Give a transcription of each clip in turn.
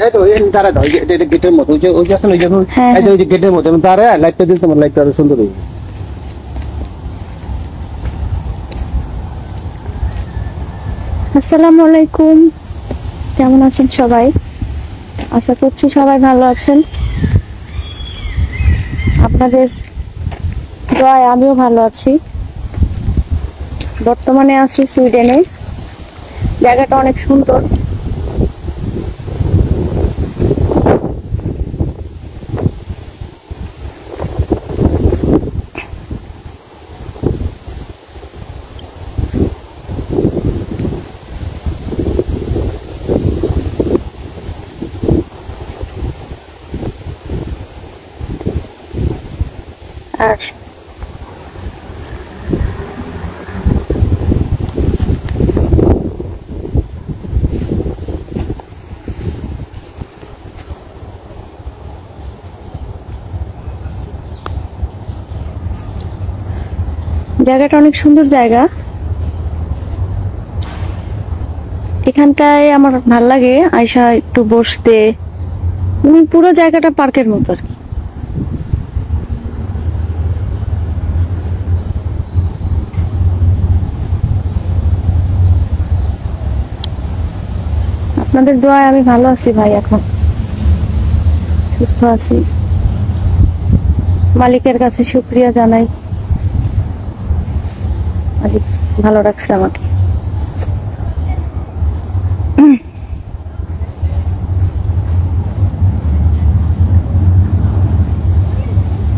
এই তো এই তারা দাও এটা গেটের মতো ওই যে আছে না এই যে গেটের মতো তারা লাইটটা দিলে তোমার লাইটটা আরো সুন্দর হবে। আসসালামু আলাইকুম, কেমন আছেন সবাই? আশা করছি সবাই ভালো আছেন। আপনাদের দয়ায় আমিও ভালো আছি। বর্তমানে আছি সুইডেনে। জায়গাটা অনেক সুন্দর। আর জায়গাটা অনেক সুন্দর জায়গা। এখানটায় আমার ভাল লাগে আয়শা একটু বসতে। পুরো জায়গাটা পার্কের মতো আর কি। আপনাদের দোয়ায় আমি ভালো আছি ভাই, এখন সুস্থ আছি। মালিকের কাছে শুকরিয়া জানাই, মালিক ভালো রাখছে আমাকে।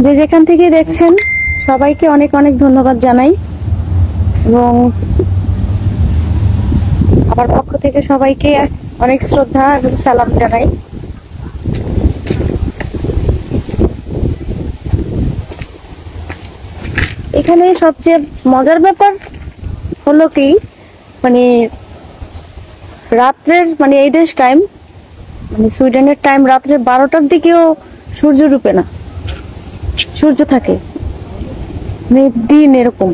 যে যেখান থেকে দেখছেন সবাইকে অনেক অনেক ধন্যবাদ জানাই এবং আমার পক্ষ থেকে সবাইকে অনেক শ্রদ্ধা এবং সালাম জানাই। এখানে সবচেয়ে মজার ব্যাপার হলো কি, মানে রাত্রের মানে এই দেশ টাইম মানে সুইডেনের টাইম রাত্রে 12টার দিকেও সূর্য ডুবে না, সূর্য থাকে মানে দিন এরকম।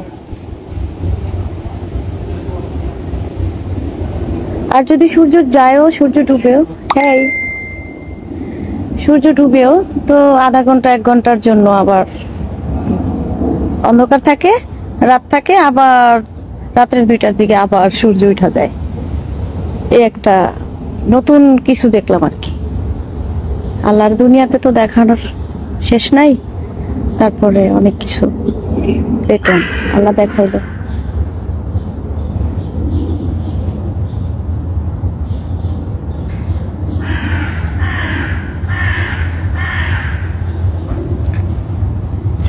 আর যদি সূর্য যায়ও, সূর্য ডুবেও, হ্যাঁ সূর্য ডুবেও তো আধা ঘন্টা 1 ঘন্টার জন্য আবার অন্ধকার থাকে, রাত থাকে, আবার রাত্রের 2টার দিকে আবার সূর্য উঠা যায়। এই একটা নতুন কিছু দেখলাম আর কি। আল্লাহর দুনিয়াতে তো দেখানোর শেষ নাই, তারপরে অনেক কিছু দেখলাম, আল্লাহ দেখাইলো।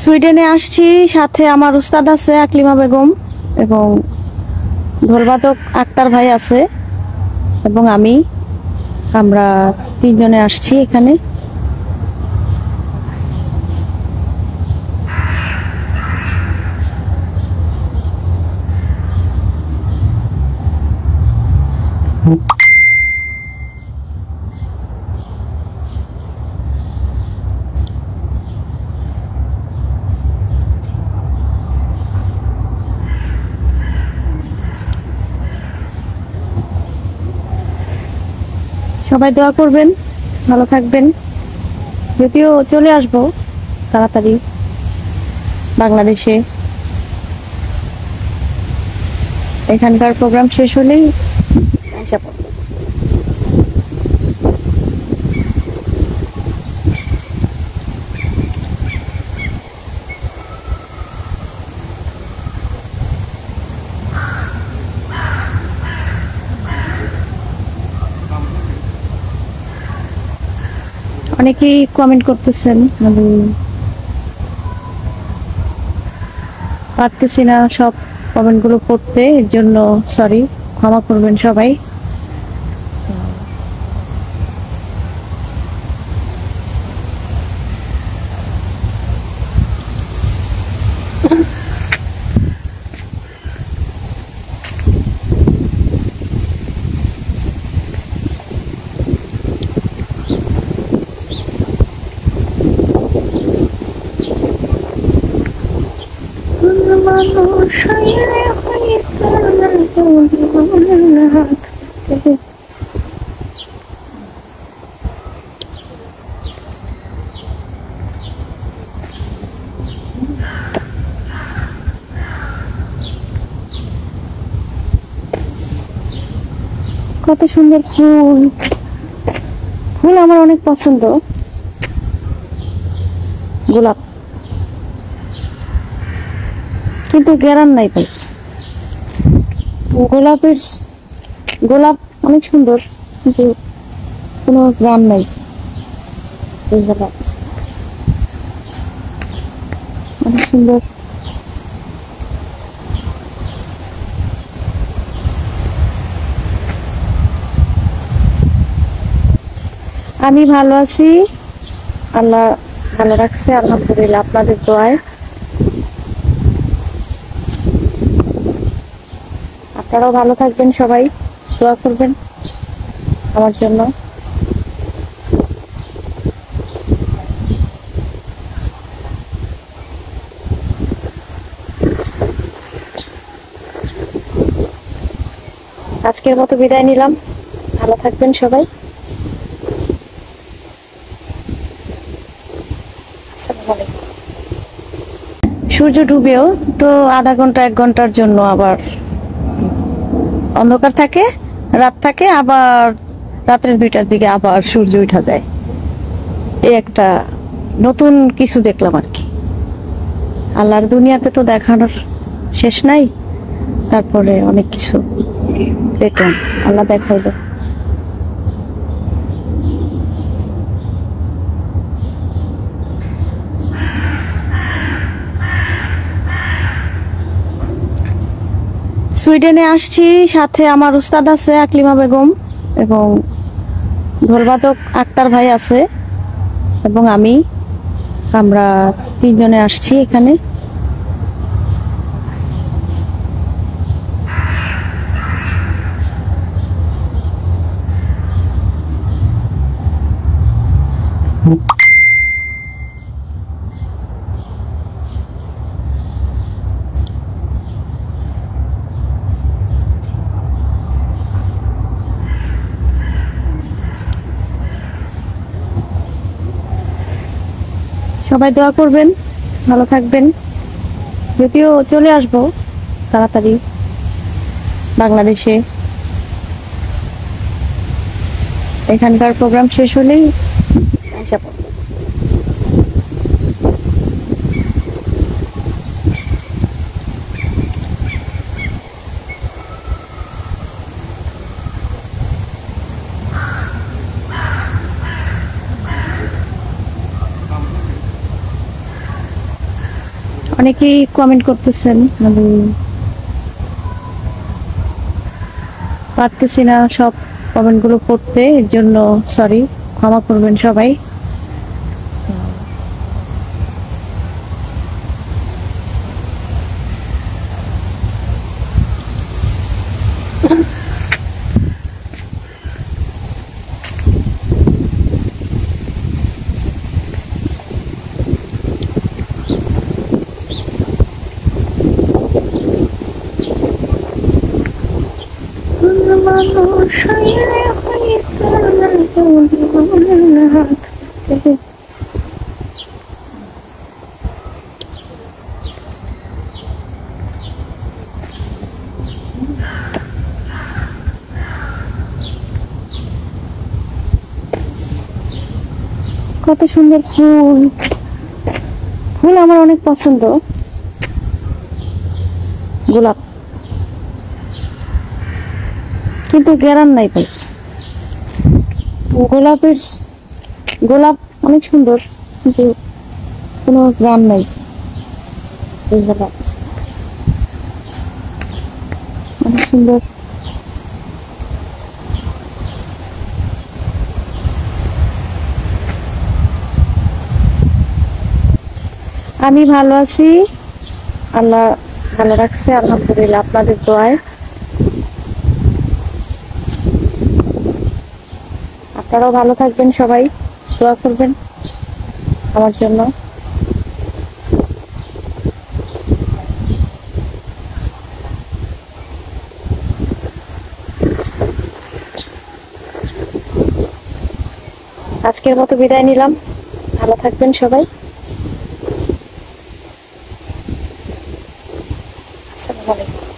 সুইডেনে আসছি, সাথে আমার উস্তাদ আছে আকলিমা বেগম এবং ঢোলবাদক আক্তার ভাই আছে এবং আমরা 3 জনে আসছি এখানে। সবাই দোয়া করবেন, ভালো থাকবেন। যদিও চলে আসবো তাড়াতাড়ি বাংলাদেশে, এখানকার প্রোগ্রাম শেষ হলেই আসা পড়ব। অনেকেই কমেন্ট করতেছেন, আমি পারতেছি না সব কমেন্টগুলো পড়তে, এর জন্য সরি, ক্ষমা করবেন সবাই। কত সুন্দর ফুল, ফুল আমার অনেক পছন্দ। গোলাপ, কিন্তু গ্যারান নাই ভাই। গোলাপের, গোলাপ অনেক সুন্দর কিন্তু কোনো গ্রাম নাই। এই গোলাপ অনেক সুন্দর। আমি ভালো আছি, আল্লাহ ভালো রাখছে আলহামদুলিল্লাহ, আপনাদের দোয়ায়। আপনারাও ভালো থাকবেন, সবাই দোয়া করবেন আমার জন্য। আজকের মতো বিদায় নিলাম, ভালো থাকবেন সবাই। সূর্য ডুবেও তো আধা ঘন্টা 1 ঘন্টার জন্য আবার অন্ধকার থাকে, রাত থাকে, আবার রাত্রের 2টার দিকে আবার সূর্য উঠা যায়। এই একটা নতুন কিছু দেখলাম আর কি। আল্লাহর দুনিয়াতে তো দেখানোর শেষ নাই, তারপরে অনেক কিছু দেখলাম, আল্লাহ দেখাইলো। সুইডেনে আসছি, সাথে আমার উস্তাদ আছে আকলিমা বেগম, এবং ঢোলবাদক আক্তার ভাই আছে, এবং আমরা 3 জনে আসছি এখানে। সবাই দোয়া করবেন, ভালো থাকবেন। যদিও চলে আসবো তাড়াতাড়ি বাংলাদেশে, এখানকার প্রোগ্রাম শেষ হলেই আসা পড়ব। অনেকেই কমেন্ট করতেছেন, আমি পারতেছি না সব কমেন্টগুলো পড়তে, এর জন্য সরি, ক্ষমা করবেন সবাই। কত সুন্দর ফুল, ফুল আমার অনেক পছন্দ। গোলাপ, কিন্তু গ্যারান নাই ভাই। গোলাপের, গোলাপ অনেক সুন্দর কিন্তু কোনো গ্রাম নাই। এই গোলাপ অনেক সুন্দর। আমি ভালো আছি, আল্লাহ ভালো রাখছে আলহামদুলিল্লাহ, আপনাদের দোয়ায়। আপনারাও ভালো থাকবেন, সবাই দোয়া করবেন আমার জন্য। আজকের মতো বিদায় নিলাম, ভালো থাকবেন সবাই। আসসালামু আলাইকুম।